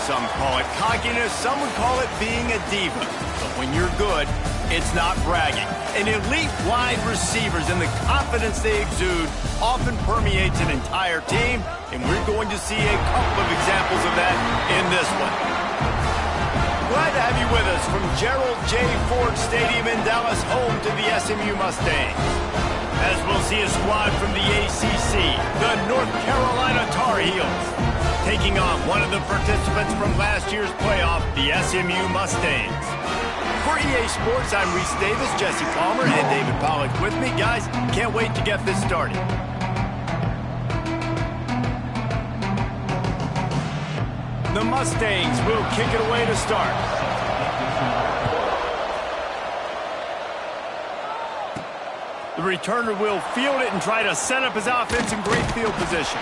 Some call it cockiness, some would call it being a diva. But when you're good, it's not bragging. And elite wide receivers and the confidence they exude often permeates an entire team, and we're going to see a couple of examples of that in this one. Glad to have you with us from Gerald J. Ford Stadium in Dallas, home to the SMU Mustangs. As we'll see a squad from the ACC, the North Carolina Tar Heels, taking on one of the participants from last year's playoff, the SMU Mustangs. For EA Sports, I'm Reese Davis, Jesse Palmer, and David Pollack with me. Guys, can't wait to get this started. The Mustangs will kick it away to start. The returner will field it and try to set up his offense in great field position.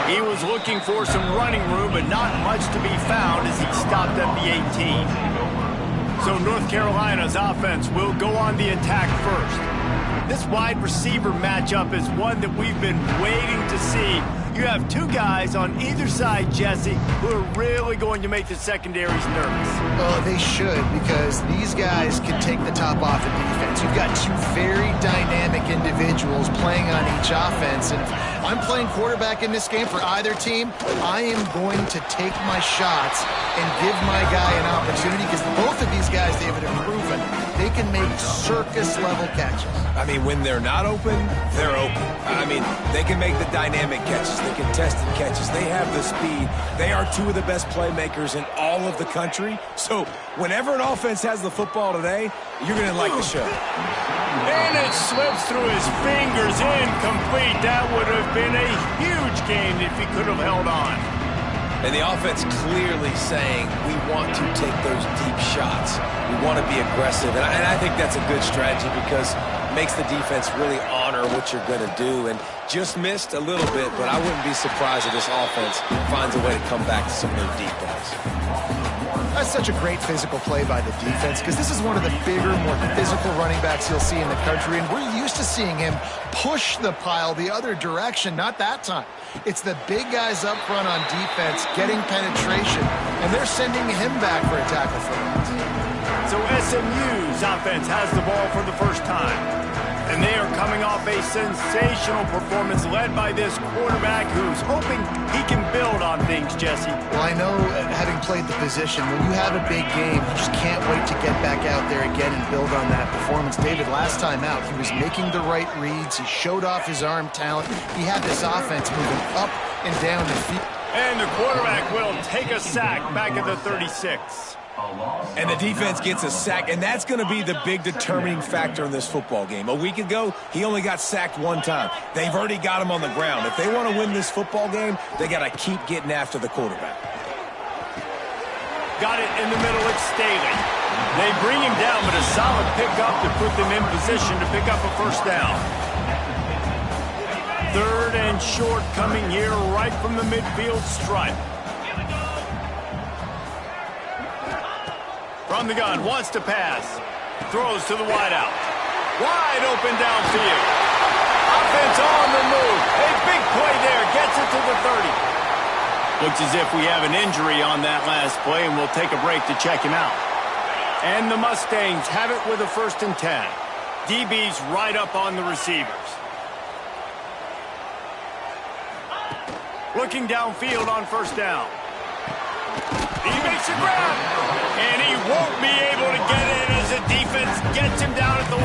He was looking for some running room, but not much to be found as he stopped at the 18. So North Carolina's offense will go on the attack first. This wide receiver matchup is one that we've been waiting to see. You have two guys on either side, Jesse, who are really going to make the secondaries nervous. Oh, they should, because these guys can take the top off the defense. You've got two very dynamic individuals playing on each offense, and if I'm playing quarterback in this game for either team, I am going to take my shots and give my guy an opportunity, because both of these guys, David, have proven they can make circus-level catches. I mean, when they're not open, they're open. I mean, they can make the dynamic catches. They contested catches. They have the speed. They are two of the best playmakers in all of the country. So whenever an offense has the football today, you're going to like the show. And it slips through his fingers, incomplete. That would have been a huge gain if he could have held on. And the offense clearly saying, we want to take those deep shots. We want to be aggressive. And I think that's a good strategy because it makes the defense really honor what you're going to do. And just missed a little bit, but I wouldn't be surprised if this offense finds a way to come back to some of their deep balls. That's such a great physical play by the defense, because this is one of the bigger, more physical running backs you'll see in the country, and we're used to seeing him push the pile the other direction. Not that time. It's the big guys up front on defense getting penetration, and they're sending him back for a tackle for that. So SMU's offense has the ball for the first time. And they are coming off a sensational performance led by this quarterback who's hoping he can build on things, Jesse. Well, I know, having played the position, when you have a big game, you just can't wait to get back out there again and build on that performance. David, last time out, he was making the right reads. He showed off his arm talent. He had this offense moving up and down the field. And the quarterback will take a sack back at the 36. And the defense gets a sack, and that's going to be the big determining factor in this football game. A week ago, he only got sacked one time. They've already got him on the ground. If they want to win this football game, they got to keep getting after the quarterback. Got it in the middle, it's Staley. They bring him down, but a solid pickup to put them in position to pick up a first down. Third and short coming here right from the midfield stripe. From the gun, wants to pass. Throws to the wideout. Wide open downfield. Offense on the move. A big play there. Gets it to the 30. Looks as if we have an injury on that last play, and we'll take a break to check him out. And the Mustangs have it with a 1st and 10. DB's right up on the receivers. Looking downfield on first down. He makes a grab, and he won't be able to get in as the defense gets him down at the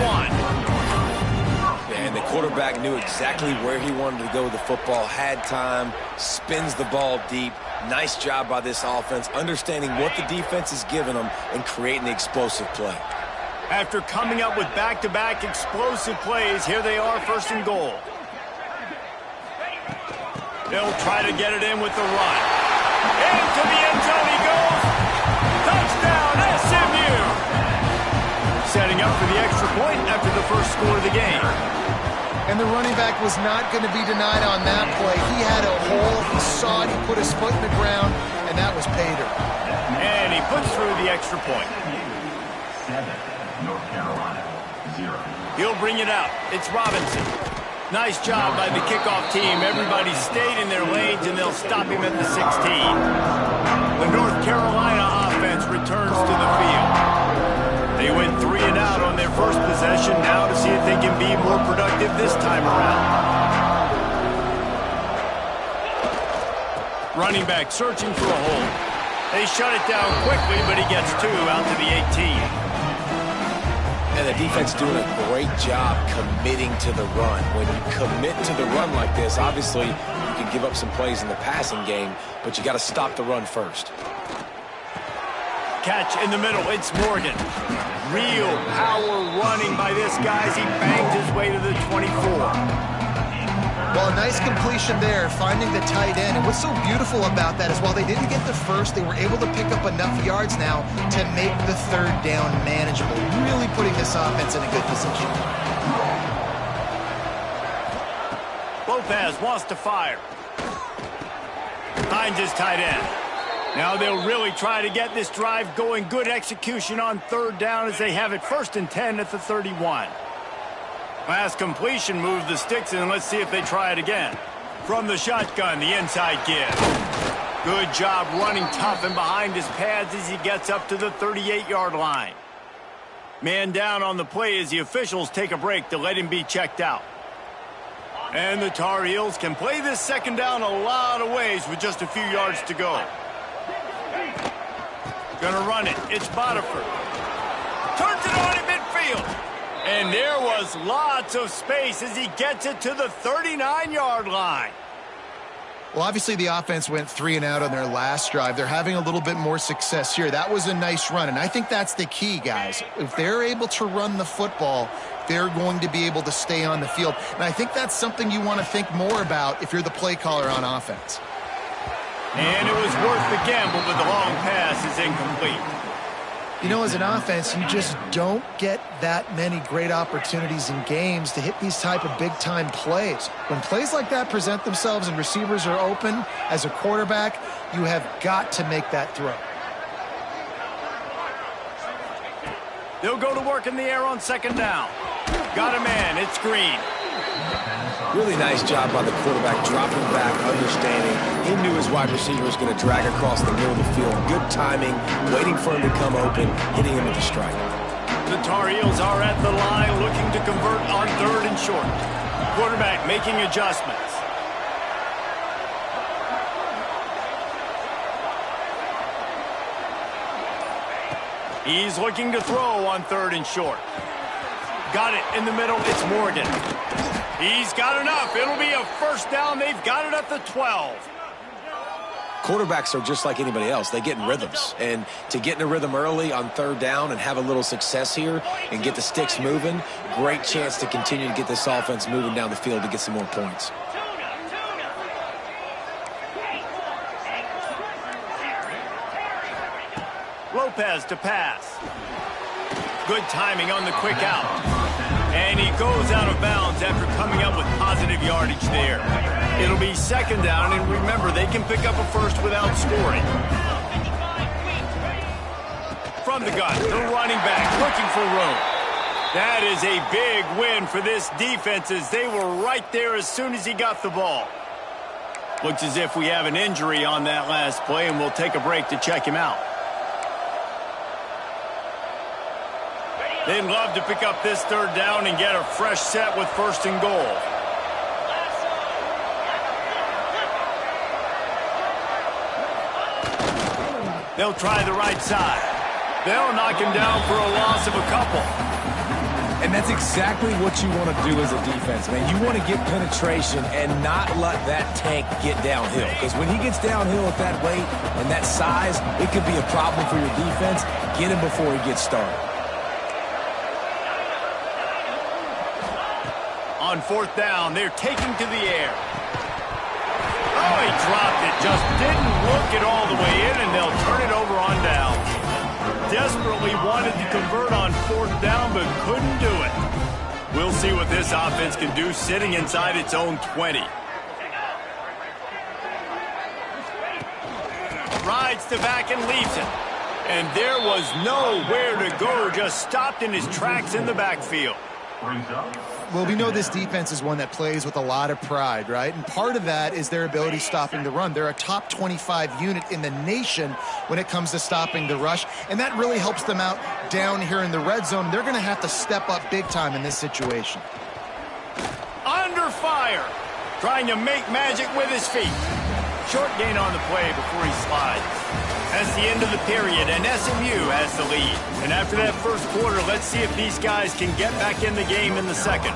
1. And the quarterback knew exactly where he wanted to go with the football, had time, spins the ball deep. Nice job by this offense, understanding what the defense is giving them and creating the explosive play. After coming up with back-to-back explosive plays, here they are, 1st and goal. They'll try to get it in with the run. Into the end zone he goes. Touchdown, SMU! Setting up for the extra point after the first score of the game. And the running back was not going to be denied on that play. He had a hole, he saw it, he put his foot in the ground, and that was pay dirt. And he puts through the extra point. 7, North Carolina, 0. He'll bring it out. It's Robinson. Nice job by the kickoff team. Everybody stayed in their lanes, and they'll stop him at the 16. The North Carolina be more productive this time around. Running back searching for a hole. They shut it down quickly, but he gets 2 out to the 18. And the defense doing a great job committing to the run. When you commit to the run like this, obviously you can give up some plays in the passing game, but you got to stop the run first. Catch in the middle. It's Morgan. Real power running by this guy as he bangs his way to the 24. Well, a nice completion there, finding the tight end. And what's so beautiful about that is while they didn't get the first, they were able to pick up enough yards now to make the third down manageable, really putting this offense in a good position. Lopez wants to fire. Finds his tight end. Now they'll really try to get this drive going. Good execution on third down as they have it 1st and 10 at the 31. Last completion moved the sticks in. Let's see if they try it again. From the shotgun, the inside give. Good job running tough and behind his pads as he gets up to the 38-yard line. Man down on the play as the officials take a break to let him be checked out. And the Tar Heels can play this second down a lot of ways with just a few yards to go. Gonna run it. It's Botifer. Turns it on in midfield. And there was lots of space as he gets it to the 39-yard line. Well, obviously the offense went 3 and out on their last drive. They're having a little bit more success here. That was a nice run, and I think that's the key, guys. If they're able to run the football, they're going to be able to stay on the field. And I think that's something you want to think more about if you're the play caller on offense. And it was worth the gamble, but the long pass is incomplete. You know, as an offense, you just don't get that many great opportunities in games to hit these type of big-time plays. When plays like that present themselves and receivers are open, as a quarterback, you have got to make that throw. They'll go to work in the air on second down. Got a man. It's Green. Really nice job by the quarterback, dropping back, understanding. He knew his wide receiver was going to drag across the middle of the field. Good timing, waiting for him to come open, hitting him with the strike. The Tar Heels are at the line looking to convert on 3rd and short. Quarterback making adjustments. He's looking to throw on 3rd and short. Got it in the middle. It's Morgan. He's got enough. It'll be a first down. They've got it at the 12. Quarterbacks are just like anybody else. They get in rhythms. And to get in a rhythm early on 3rd down and have a little success here and get the sticks moving, great chance to continue to get this offense moving down the field to get some more points. Lopez to pass. Good timing on the quick out. And he goes out of bounds after coming up with positive yardage there. It'll be second down, and remember, they can pick up a first without scoring. From the gun, the running back looking for room. That is a big win for this defense as they were right there as soon as he got the ball. Looks as if we have an injury on that last play, and we'll take a break to check him out. They'd love to pick up this 3rd down and get a fresh set with 1st and goal. They'll try the right side. They'll knock him down for a loss of a couple. And that's exactly what you want to do as a defense, man. You want to get penetration and not let that tank get downhill. Because when he gets downhill at that weight and that size, it could be a problem for your defense. Get him before he gets started. On 4th down, they're taking to the air. Oh, he dropped it. Just didn't look it all the way in, and they'll turn it over on down. Desperately wanted to convert on 4th down, but couldn't do it. We'll see what this offense can do sitting inside its own 20. Rides the back and leaves it. And there was nowhere to go, just stopped in his tracks in the backfield. Well, we know this defense is one that plays with a lot of pride, right? And part of that is their ability stopping the run. They're a top 25 unit in the nation when it comes to stopping the rush, and that really helps them out down here in the red zone. They're going to have to step up big time in this situation. fire. Trying to make magic with his feet. Short gain on the play before he slides. That's the end of the period, and SMU has the lead. And after that first quarter, let's see if these guys can get back in the game in the second.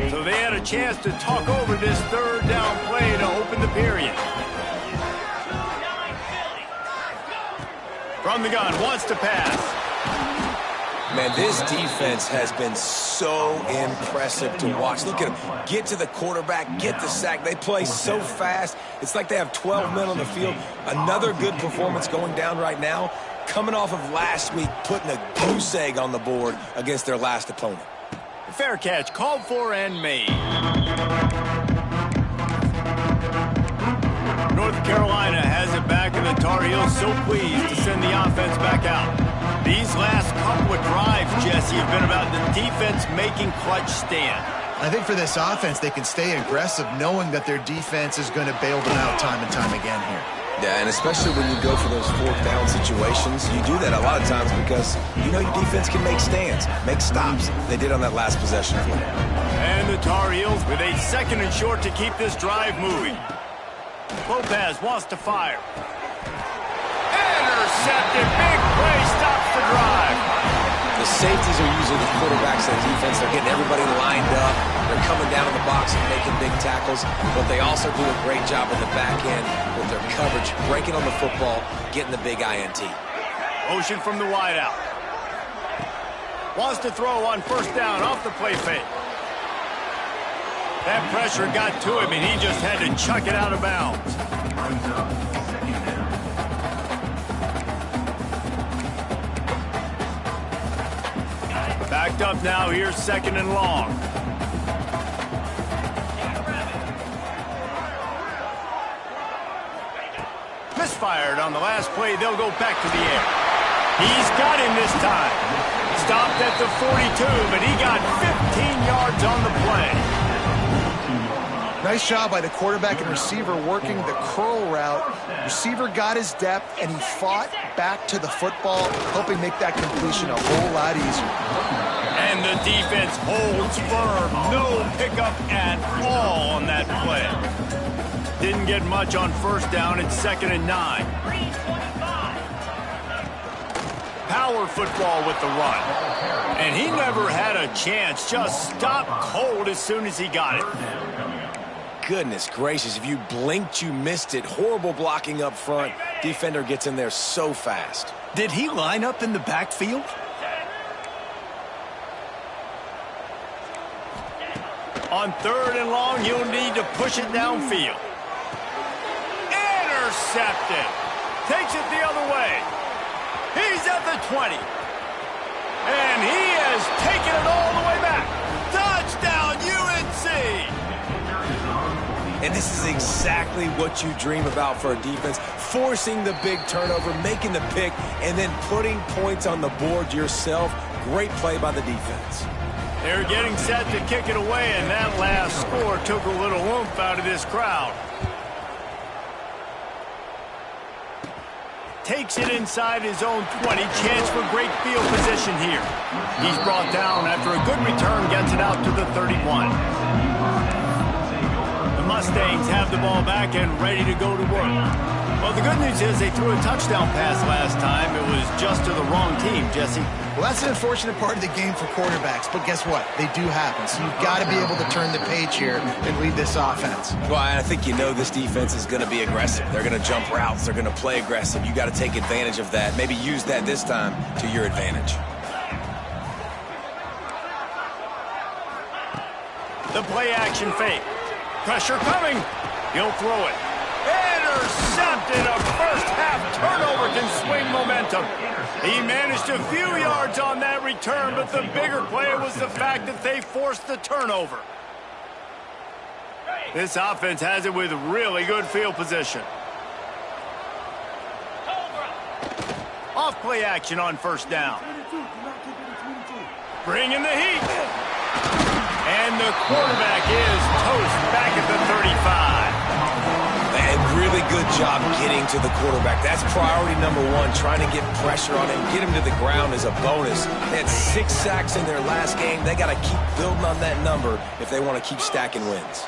So they had a chance to talk over this third down play to open the period. From the gun, wants to pass. Man, this defense has been so impressive to watch. Look at them. Get to the quarterback, get the sack. They play so fast. It's like they have 12 men on the field. Another good performance going down right now. Coming off of last week, putting a goose egg on the board against their last opponent. Fair catch, called for and made. North Carolina has it back, and the Tar Heels so pleased to send the offense back out. These last couple of drives, Jesse, have been about the defense making clutch stand. I think for this offense, they can stay aggressive knowing that their defense is going to bail them out time and time again here. Yeah, and especially when you go for those fourth down situations, you do that a lot of times because you know your defense can make stands, make stops. They did on that last possession. And the Tar Heels with a second and short to keep this drive moving. Lopez wants to fire. Intercepted. Big play stops the drive. The safeties are usually the quarterbacks of the defense. They're getting everybody lined up. They're coming down in the box and making big tackles. But they also do a great job in the back end with their coverage, breaking on the football, getting the big INT. Motion from the wideout. Wants to throw on first down off the play fake. That pressure got to him, and he just had to chuck it out of bounds. Backed up now, here's second and long. Misfired on the last play, they'll go back to the air. He's got him this time. Stopped at the 42, but he got 15 yards on the play. Nice job by the quarterback and receiver working the curl route. Receiver got his depth, and he fought back to the football, helping make that completion a whole lot easier. And the defense holds firm. No pickup at all on that play. Didn't get much on first down. It's 2nd and 9. Power football with the run. And he never had a chance. Just stopped cold as soon as he got it. Goodness gracious, if you blinked, you missed it. Horrible blocking up front. Defender gets in there so fast. Did he line up in the backfield? On 3rd and long, he'll need to push it downfield. Intercepted. Takes it the other way. He's at the 20. And he has taken it all the way back. Touchdown, UNC! And this is exactly what you dream about for a defense. Forcing the big turnover, making the pick, and then putting points on the board yourself. Great play by the defense. They're getting set to kick it away, and that last score took a little oomph out of this crowd. Takes it inside his own 20. Chance for great field position here. He's brought down after a good return, gets it out to the 31. Mustangs have the ball back and ready to go to work. Well, the good news is they threw a touchdown pass last time. It was just to the wrong team, Jesse. Well, that's an unfortunate part of the game for quarterbacks, but guess what? They do happen, so you've got to be able to turn the page here and lead this offense. Well, I think you know this defense is going to be aggressive. They're going to jump routes. They're going to play aggressive. You got to take advantage of that. Maybe use that this time to your advantage. The play action fake. Pressure coming. He'll throw it. Intercepted. A first half turnover can swing momentum. He managed a few yards on that return, but the bigger play was the fact that they forced the turnover. This offense has it with really good field position. Off play action on first down. Bringing the heat. And the quarterback is toast back at the 35. really good job getting to the quarterback. That's priority number one, trying to get pressure on him, get him to the ground as a bonus. They had 6 sacks in their last game. They got to keep building on that number if they want to keep stacking wins.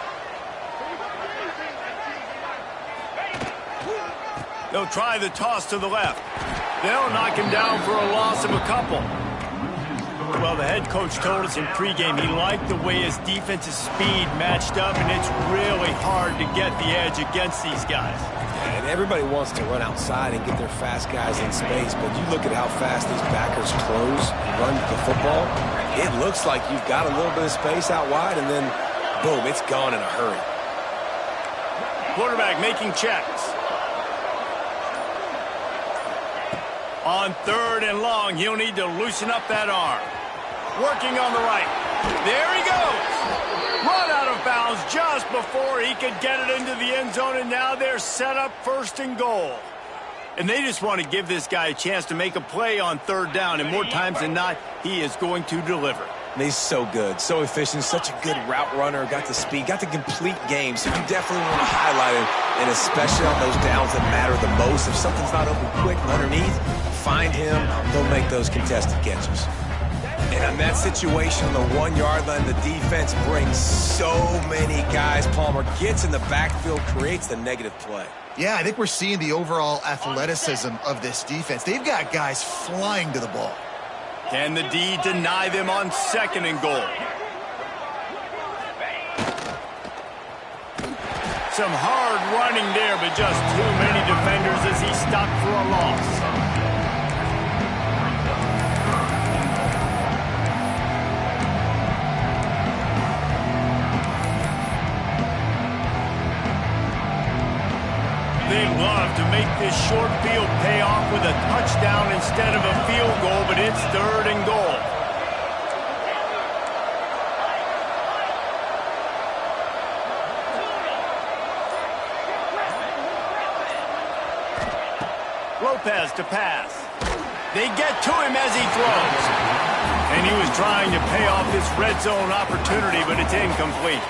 They'll try the toss to the left. They'll knock him down for a loss of a couple. Well, the head coach told us in pregame he liked the way his defensive speed matched up, and it's really hard to get the edge against these guys. And everybody wants to run outside and get their fast guys in space, but you look at how fast these backers close and run the football. It looks like you've got a little bit of space out wide, and then, boom, it's gone in a hurry. Quarterback making checks. On 3rd and long, he'll need to loosen up that arm. Working on the right. There he goes. Run out of bounds just before he could get it into the end zone, and now they're set up 1st and goal. And they just want to give this guy a chance to make a play on 3rd down, and more times than not, he is going to deliver. And he's so good, so efficient, such a good route runner, got the speed, got the complete game, so you definitely want to highlight him, and especially on those downs that matter the most. If something's not open quick underneath, find him, he'll make those contested catches. And in that situation, on the 1-yard line, the defense brings so many guys. Palmer gets in the backfield, creates the negative play. Yeah, I think we're seeing the overall athleticism of this defense. They've got guys flying to the ball. Can the D deny them on 2nd and goal? Some hard running there, but just too many defenders as he stopped for a loss. They love to make this short field pay off with a touchdown instead of a field goal, but it's 3rd and goal. Lopez to pass. They get to him as he throws. And he was trying to pay off this red zone opportunity, but it's incomplete.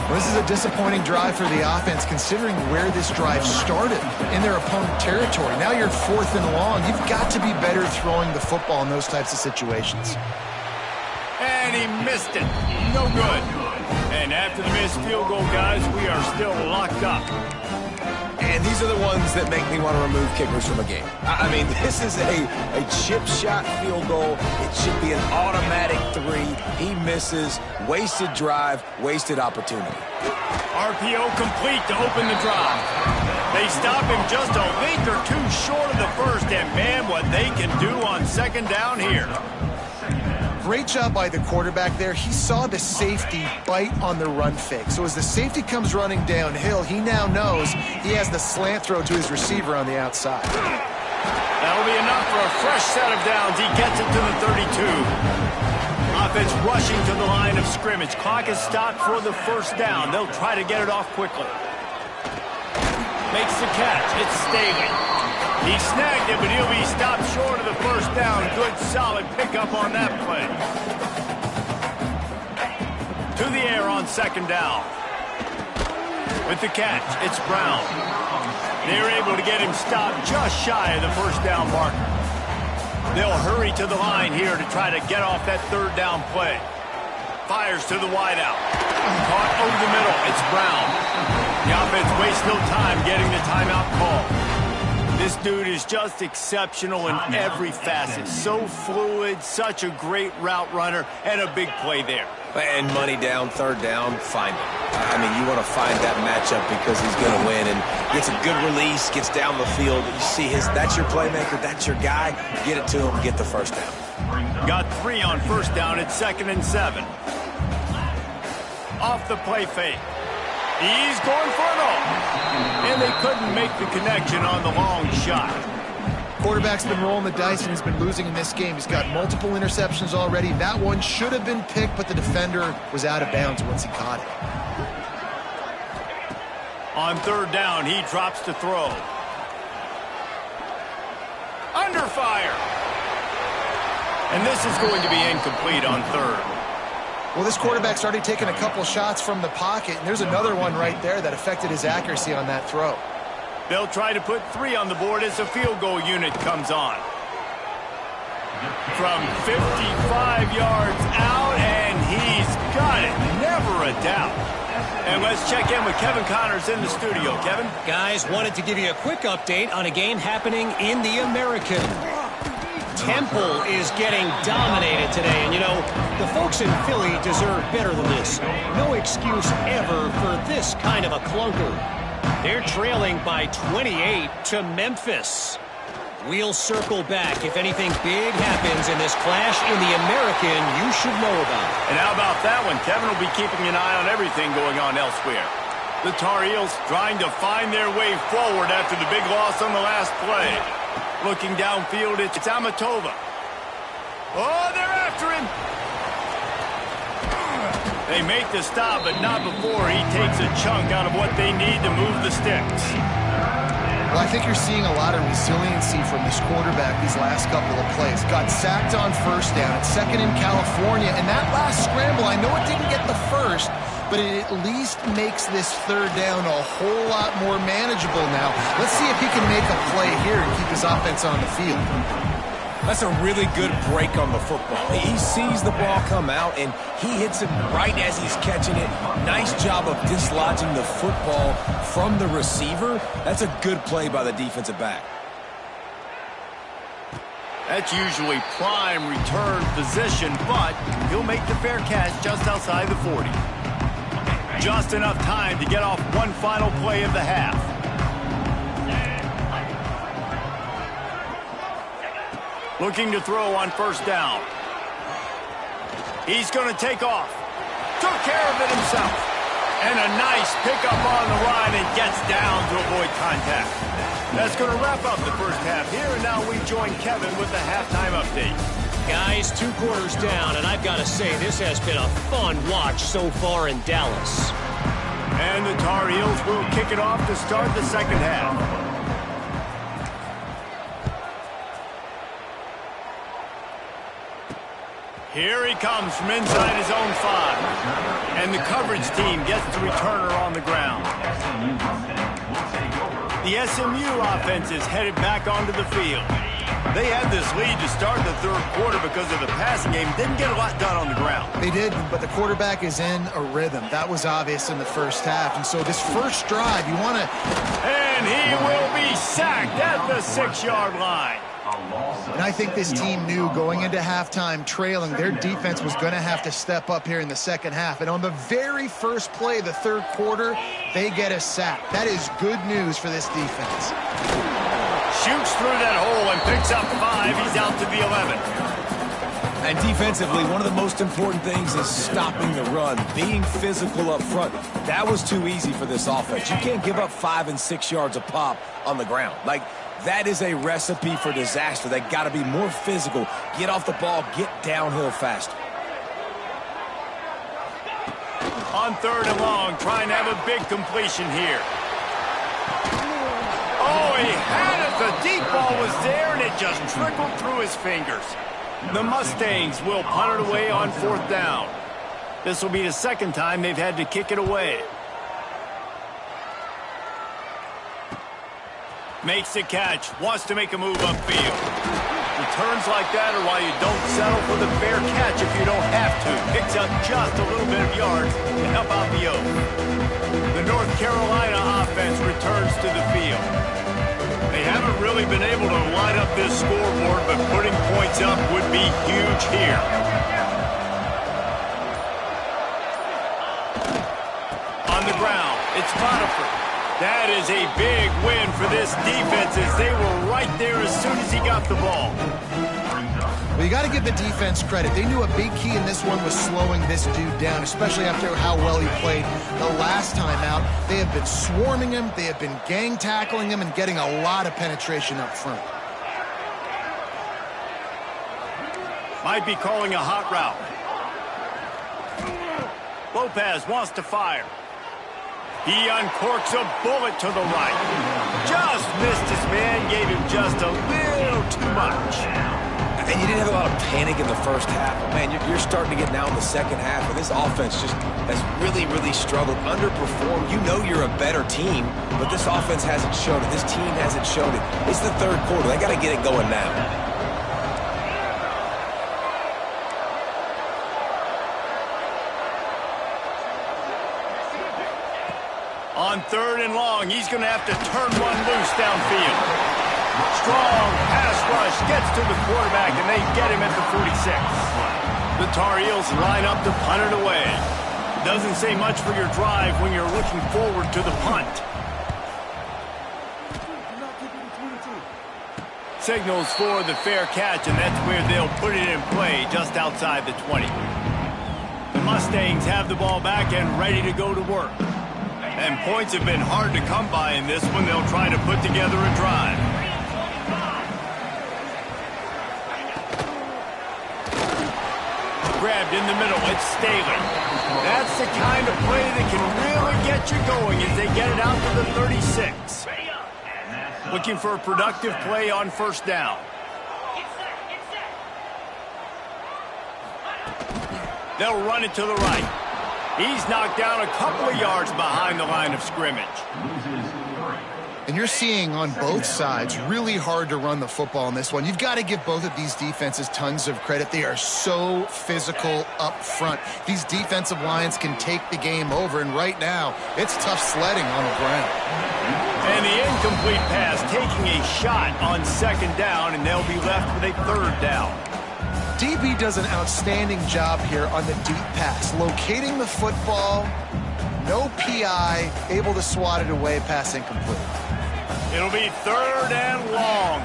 Well, this is a disappointing drive for the offense, considering where this drive started in their opponent territory. Now you're 4th and long. You've got to be better throwing the football in those types of situations. And he missed it. No good. And after the missed field goal, guys, we are still locked up. And these are the ones that make me want to remove kickers from a game. I mean, this is a chip shot field goal. It should be an automatic 3. He misses. Wasted drive, wasted opportunity. RPO complete to open the drive. They stop him just a length or 2 short of the first, and man, what they can do on 2nd down here. Great job by the quarterback there. He saw the safety bite on the run fake. So as the safety comes running downhill, he now knows he has the slant throw to his receiver on the outside. That'll be enough for a fresh set of downs. He gets it to the 32. Offense rushing to the line of scrimmage. Clock is stopped for the 1st down. They'll try to get it off quickly. Makes the catch. It's Staley. He snagged it, but he'll be stopped short of the 1st down. Good, solid pickup on that play. To the air on 2nd down. With the catch, it's Brown. They're able to get him stopped just shy of the 1st down marker. They'll hurry to the line here to try to get off that 3rd down play. Fires to the wideout. Caught over the middle. It's Brown. The offense wastes no time getting the timeout call. This dude is just exceptional in every facet. So fluid, such a great route runner, and a big play there. And money down, 3rd down, find him. I mean, you want to find that matchup because he's going to win. And gets a good release, gets down the field. You see that's your playmaker, that's your guy. Get it to him, get the 1st down. Got 3 on 1st down at 2nd and 7. Off the play fake. He's going for it all. And they couldn't make the connection on the long shot. Quarterback's been rolling the dice and he's been losing in this game. He's got multiple interceptions already. That one should have been picked, but the defender was out of bounds once he caught it. On 3rd down, he drops to throw. Under fire. And this is going to be incomplete on 3rd. Well, this quarterback started taking a couple shots from the pocket, and there's another one right there that affected his accuracy on that throw. They'll try to put 3 on the board as the field goal unit comes on. From 55 yards out, and he's got it. Never a doubt. And let's check in with Kevin Connors in the studio. Kevin? Guys, wanted to give you a quick update on a game happening in the American. Temple is getting dominated today, and you know, the folks in Philly deserve better than this. No excuse ever for this kind of a clunker. They're trailing by 28 to Memphis. We'll circle back. If anything big happens in this clash in the American, you should know about it. And how about that one? Kevin will be keeping an eye on everything going on elsewhere. The Tar Heels trying to find their way forward after the big loss on the last play. Looking downfield, it's Amatova. Oh, they're after him. They make the stop, but not before he takes a chunk out of what they need to move the sticks. Well, I think you're seeing a lot of resiliency from this quarterback these last couple of plays. Got sacked on first down. It's second in California. And that last scramble, I know it didn't get the first, but it at least makes this third down a whole lot more manageable now. Let's see if he can make a play here and keep his offense on the field. That's a really good break on the football. He sees the ball come out, and he hits it right as he's catching it. Nice job of dislodging the football from the receiver. That's a good play by the defensive back. That's usually prime return position, but he'll make the fair catch just outside the 40. Just enough time to get off one final play of the half. Looking to throw on first down. He's going to take off. Took care of it himself. And a nice pickup on the run and gets down to avoid contact. That's going to wrap up the first half here, and now we join Kevin with the halftime update. Guys, 2 quarters down, and I've got to say, this has been a fun watch so far in Dallas. And the Tar Heels will kick it off to start the second half. Here he comes from inside his own 5. And the coverage team gets the returner on the ground. The SMU offense is headed back onto the field. They had this lead to start the third quarter because of the passing game. Didn't get a lot done on the ground. They did, but the quarterback is in a rhythm. That was obvious in the first half. And so this first drive, you want to... And he will be sacked at the 6-yard line. And I think this team knew going into halftime trailing, their defense was going to have to step up here in the second half. And on the very first play, the third quarter, they get a sack. That is good news for this defense. Shoots through that hole and picks up 5. He's out to the 11. And defensively, one of the most important things is stopping the run, being physical up front. That was too easy for this offense. You can't give up 5 and 6 yards a pop on the ground. That is a recipe for disaster. They got to be more physical, get off the ball, get downhill faster. On third and long, trying to have a big completion here. Oh, he had it. The deep ball was there, and it just trickled through his fingers. The Mustangs will punt it away on fourth down. This will be the second time they've had to kick it away. Makes the catch, wants to make a move upfield. Returns like that are why you don't settle for the fair catch if you don't have to. Picks up just a little bit of yards to help out the Oak. The North Carolina offense returns to the field. They haven't really been able to line up this scoreboard, but putting points up would be huge here. On the ground, it's Potiphar. That is a big win for this defense as they were right there as soon as he got the ball. Well, you got to give the defense credit. They knew a big key in this one was slowing this dude down, especially after how well he played the last time out. They have been swarming him. They have been gang tackling him and getting a lot of penetration up front. Might be calling a hot route. Lopez wants to fire. He uncorks a bullet to the right. Just missed his man, gave him just a little too much. And you didn't have a lot of panic in the first half. But man, you're starting to get now in the second half, and this offense just has really, really struggled, underperformed. You know you're a better team, but this offense hasn't shown it. This team hasn't shown it. It's the third quarter. They got to get it going now. On 3rd and long, he's going to have to turn one loose downfield. Strong pass rush gets to the quarterback, and they get him at the 46. The Tar Heels line up to punt it away. Doesn't say much for your drive when you're looking forward to the punt. Signals for the fair catch, and that's where they'll put it in play just outside the 20. The Mustangs have the ball back and ready to go to work. And points have been hard to come by in this one. They'll try to put together a drive. Grabbed in the middle. It's Staley. That's the kind of play that can really get you going as they get it out to the 36. Looking for a productive play on 1st down. They'll run it to the right. He's knocked down a couple of yards behind the line of scrimmage. And you're seeing on both sides really hard to run the football in this one. You've got to give both of these defenses tons of credit. They are so physical up front. These defensive lines can take the game over, and right now it's tough sledding on the ground. And the incomplete pass taking a shot on 2nd down, and they'll be left with a 3rd down. DB does an outstanding job here on the deep pass, locating the football, no PI, able to swat it away, pass incomplete. It'll be 3rd and long.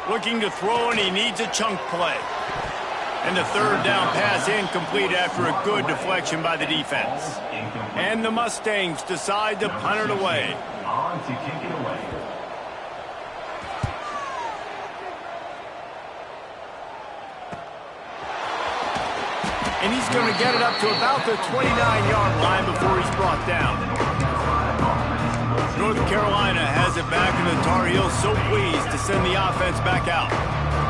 Looking to throw, and he needs a chunk play. And the 3rd down pass incomplete after a good deflection by the defense. And the Mustangs decide to punt it away. On to kick it away. And he's going to get it up to about the 29-yard line before he's brought down. North Carolina has it back, and the Tar Heels so pleased to send the offense back out.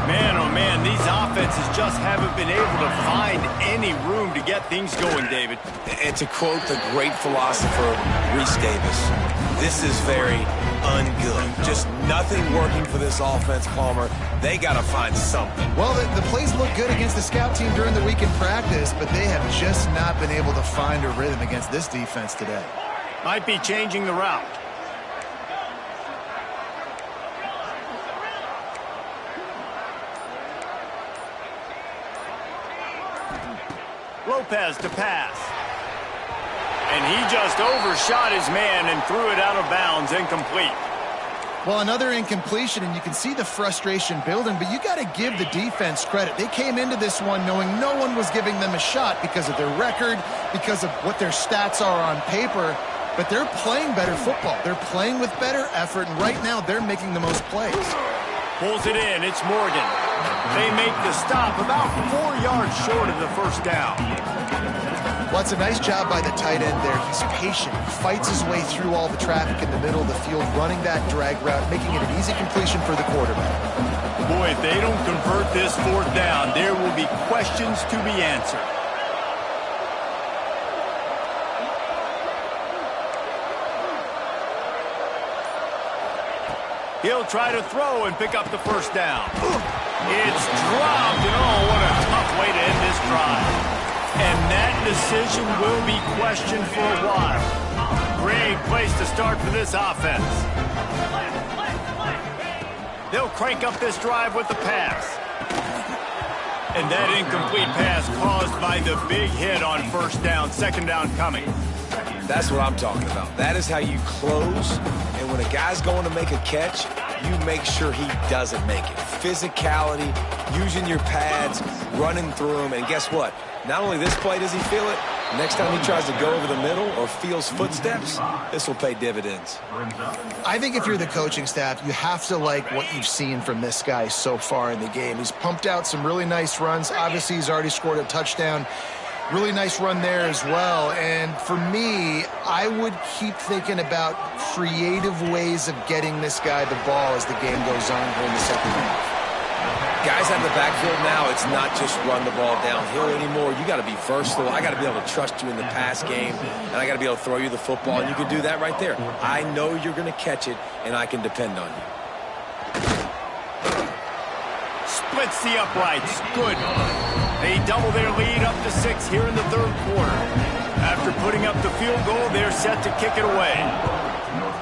Man, oh man, these offenses just haven't been able to find any room to get things going, David. And to quote the great philosopher, Reese Davis, this is very ungood. Just nothing working for this offense, Palmer. They got to find something. Well, the plays look good against the scout team during the week in practice, but they have just not been able to find a rhythm against this defense today. Might be changing the route. Lopez to pass. And he just overshot his man and threw it out of bounds, incomplete. Well, another incompletion, and you can see the frustration building, but you got to give the defense credit. They came into this one knowing no one was giving them a shot because of their record, because of what their stats are on paper, but they're playing better football. They're playing with better effort, and right now they're making the most plays. Pulls it in. It's Morgan. They make the stop about 4 yards short of the 1st down. Well, it's a nice job by the tight end there. He's patient, fights his way through all the traffic in the middle of the field, running that drag route, making it an easy completion for the quarterback. Boy, if they don't convert this 4th down, there will be questions to be answered. He'll try to throw and pick up the 1st down. It's dropped, and oh, what a tough way to end this drive. And that decision will be questioned for a while. Great place to start for this offense. They'll crank up this drive with the pass. And that incomplete pass caused by the big hit on 1st down, 2nd down coming. That's what I'm talking about. That is how you close. And when a guy's going to make a catch, you make sure he doesn't make it. Physicality, using your pads, running through them. And guess what? Not only this play does he feel it, next time he tries to go over the middle or feels footsteps, this will pay dividends. I think if you're the coaching staff, you have to like what you've seen from this guy so far in the game. He's pumped out some really nice runs. Obviously, he's already scored a touchdown. Really nice run there as well. And for me, I would keep thinking about creative ways of getting this guy the ball as the game goes on here in the second half. Guys out of the backfield now, it's not just run the ball downhill anymore. You got to be versatile. I got to be able to trust you in the pass game, and I got to be able to throw you the football, and you can do that right there. I know you're going to catch it, and I can depend on you. Splits the uprights. Good. They double their lead up to 6 here in the third quarter. After putting up the field goal, they're set to kick it away.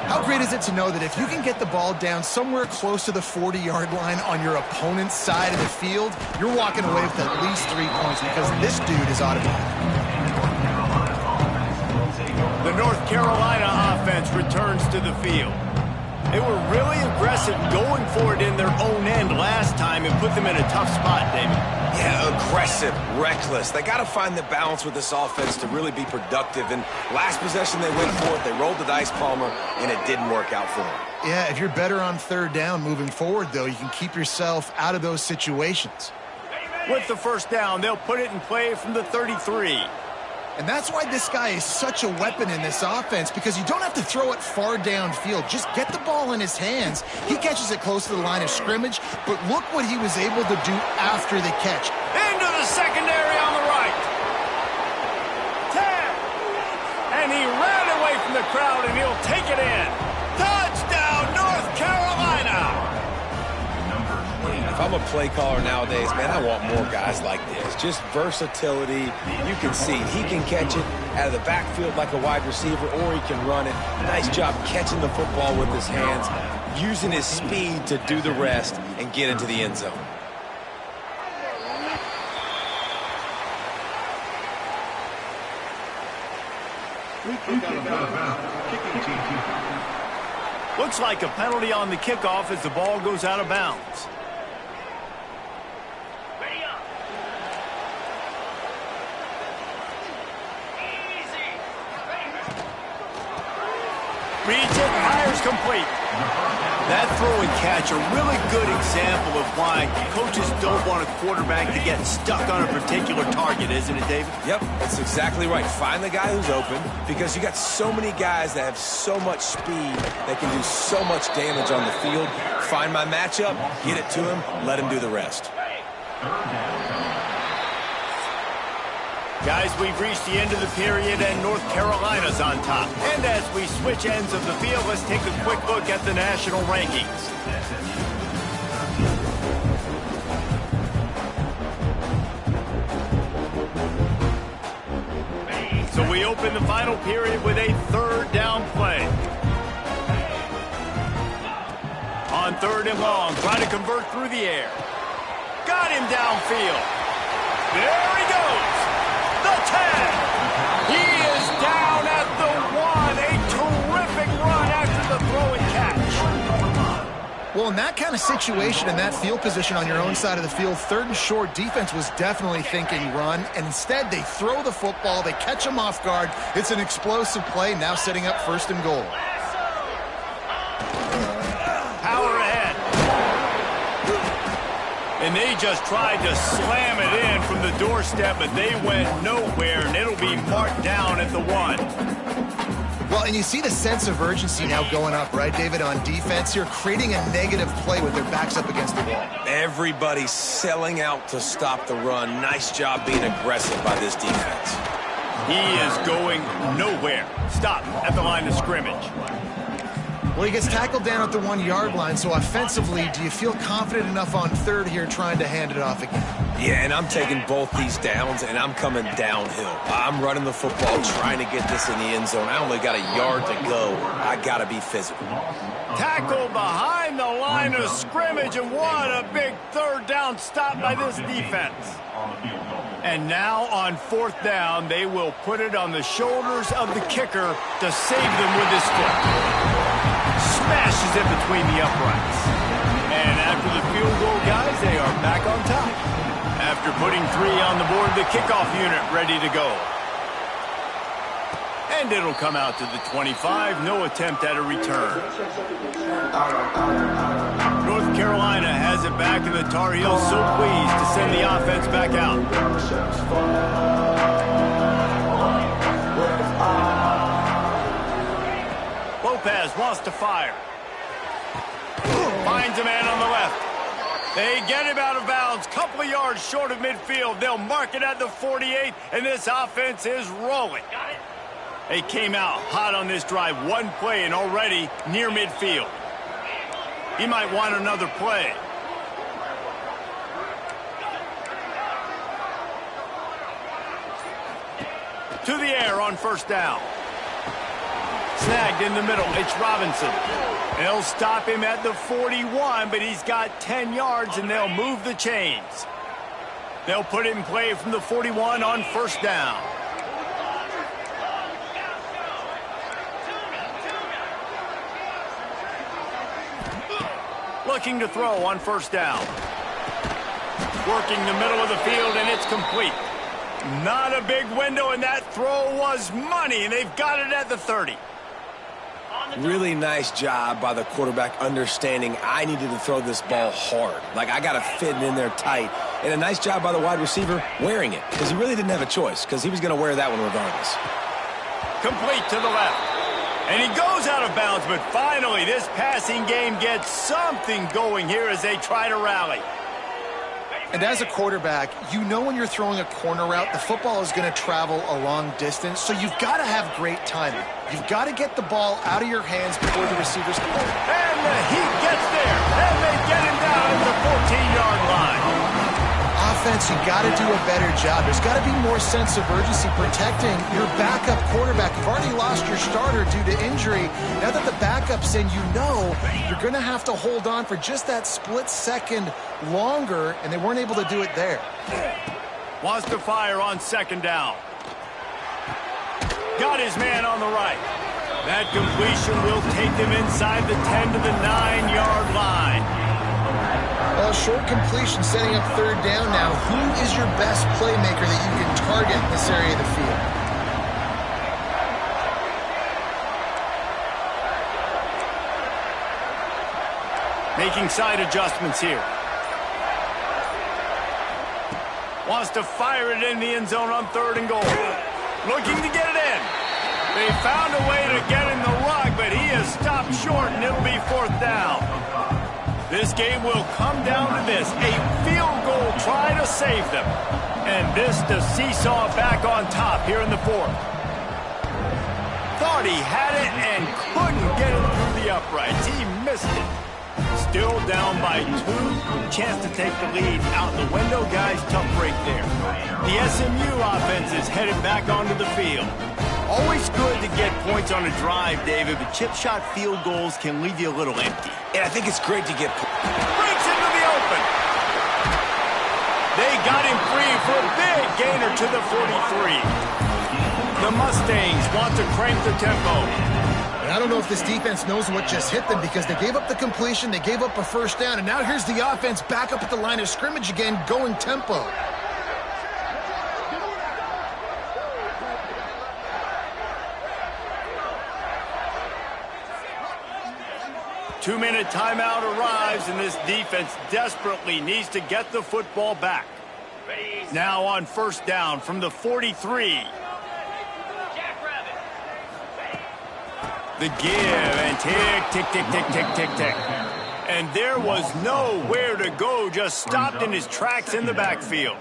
How great is it to know that if you can get the ball down somewhere close to the 40-yard line on your opponent's side of the field, you're walking away with at least 3 points because this dude is automatic. The North Carolina offense returns to the field. They were really aggressive going for it in their own end last time and put them in a tough spot, David. Yeah, aggressive, reckless. They got to find the balance with this offense to really be productive. And last possession they went for it. They rolled the dice, Palmer, and it didn't work out for them. Yeah, if you're better on third down moving forward, though, you can keep yourself out of those situations. With the first down, they'll put it in play from the 33. And that's why this guy is such a weapon in this offense, because you don't have to throw it far downfield. Just get the ball in his hands. He catches it close to the line of scrimmage, but look what he was able to do after the catch. Into the secondary on the right. 10. And he ran away from the crowd, and he'll take it in. Touchdown, North Carolina. If I'm a play caller nowadays, man, I want more guys like this. Just versatility. You can see he can catch it out of the backfield like a wide receiver, or he can run it. Nice job catching the football with his hands, using his speed to do the rest and get into the end zone. Looks like a penalty on the kickoff as the ball goes out of bounds. Reads it, fires complete. That throw and catch, a really good example of why coaches don't want a quarterback to get stuck on a particular target, isn't it, David? Yep, that's exactly right. Find the guy who's open, because you got so many guys that have so much speed that can do so much damage on the field. Find my matchup, get it to him, let him do the rest. Guys, we've reached the end of the period, and North Carolina's on top. And as we switch ends of the field, let's take a quick look at the national rankings. So we open the final period with a third down play. On third and long, trying to convert through the air. Got him downfield. There he goes. The 10. He is down at the 1. A terrific run after the throw and catch. Well, in that kind of situation, in that field position on your own side of the field, third and short, defense was definitely thinking run, and instead they throw the football, they catch him off guard. It's an explosive play, now setting up first and goal. Power ahead. And they just tried to slam it in from the doorstep, but they went nowhere, and it'll be marked down at the 1. Well, and you see the sense of urgency now going up, right, David, on defense here, creating a negative play with their backs up against the wall. Everybody's selling out to stop the run. Nice job being aggressive by this defense. He is going nowhere. Stop at the line of scrimmage. Well, he gets tackled down at the 1-yard line, so offensively, do you feel confident enough on third here trying to hand it off again? Yeah, and I'm taking both these downs, and I'm coming downhill. I'm running the football, trying to get this in the end zone. I only got a yard to go. I got to be physical. Tackle behind the line of scrimmage, and what a big third down stop by this defense. And now on fourth down, they will put it on the shoulders of the kicker to save them with his foot. Smashes it between the uprights. And after the field goal, guys, they are back on top. After putting 3 on the board, the kickoff unit ready to go. And it'll come out to the 25. No attempt at a return. North Carolina has has it back, and the Tar Heels so pleased to send the offense back out. Lopez wants to fire. Finds a man on the left. They get him out of bounds, couple of yards short of midfield. They'll mark it at the 48, and this offense is rolling. They came out hot on this drive. One play and already near midfield. He might want another play. To the air on first down. Snagged in the middle. It's Robinson. They'll stop him at the 41, but he's got 10 yards, and they'll move the chains. They'll put it in play from the 41 on first down. Looking to throw on first down. Working the middle of the field, and it's complete. Not a big window, and that throw was money, and they've got it at the 30. Really nice job by the quarterback understanding I needed to throw this ball hard. Like, I got to fit it in there tight. And a nice job by the wide receiver wearing it, because he really didn't have a choice, because he was going to wear that one regardless. Complete to the left. And he goes out of bounds, but finally this passing game gets something going here as they try to rally. And as a quarterback, you know when you're throwing a corner route, the football is going to travel a long distance, so you've got to have great timing. You've got to get the ball out of your hands before the receivers can hold it. And the Heat gets there, and they get him down at the 14-yard line. Offense, you've got to do a better job. There's got to be more sense of urgency protecting your backup quarterback. You've already lost your starter due to injury. Now that the backup's in, you know you're going to have to hold on for just that split second longer, and they weren't able to do it there. Wants to fire on second down. Got his man on the right. That completion will take them inside the 10 to the 9-yard line. A short completion setting up third down now. Who is your best playmaker that you can target in this area of the field? Making side adjustments here. Wants to fire it in the end zone on third and goal. Looking to get it in. They found a way to get in the rug, but he is stopped short, and it'll be fourth down. This game will come down to this. A field goal try to save them. And this to seesaw back on top here in the fourth. Thought he had it and couldn't get it through the uprights. He missed it. Still down by 2. Chance to take the lead out the window. Guys, tough break there. The SMU offense is headed back onto the field. Always good to get points on a drive, David, but chip shot field goals can leave you a little empty. And I think it's great to get... Breaks into the open. They got him free for a big gainer to the 43. The Mustangs want to crank the tempo. And I don't know if this defense knows what just hit them, because they gave up the completion, they gave up a first down, and now here's the offense back up at the line of scrimmage again, going tempo. Two-minute timeout arrives, and this defense desperately needs to get the football back. Now on first down from the 43. The give, and tick, tick, tick, tick, tick, tick, tick. And there was nowhere to go, just stopped in his tracks in the backfield.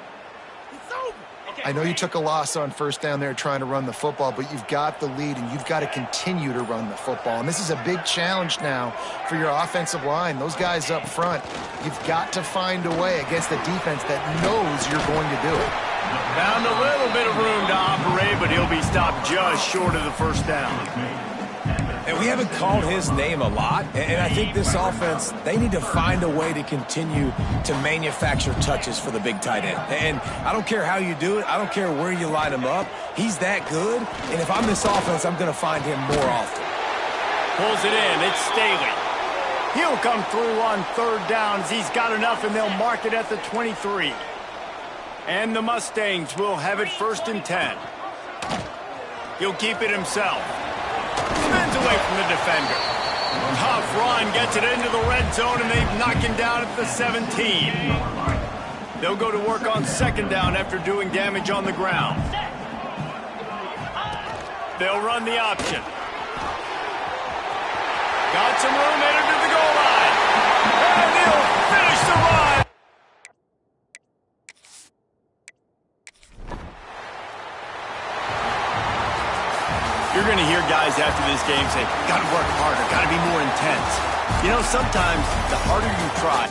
I know you took a loss on first down there trying to run the football, but you've got the lead, and you've got to continue to run the football. And this is a big challenge now for your offensive line. Those guys up front, you've got to find a way against a defense that knows you're going to do it. Found a little bit of room to operate, but he'll be stopped just short of the first down. And we haven't called his name a lot, and I think this offense, they need to find a way to continue to manufacture touches for the big tight end. And I don't care how you do it. I don't care where you line him up. He's that good, and if I'm this offense, I'm going to find him more often. Pulls it in. It's Staley. He'll come through on third downs. He's got enough, and they'll mark it at the 23. And the Mustangs will have it first and 10. He'll keep it himself. Spins away from the defender. Tough run gets it into the red zone, and they've knocked him down at the 17. They'll go to work on second down after doing damage on the ground. They'll run the option. Got some room headed to the goal line. And he'll finish the run. You're going to hear guys after this game say, got to work harder, got to be more intense. You know, sometimes the harder you try,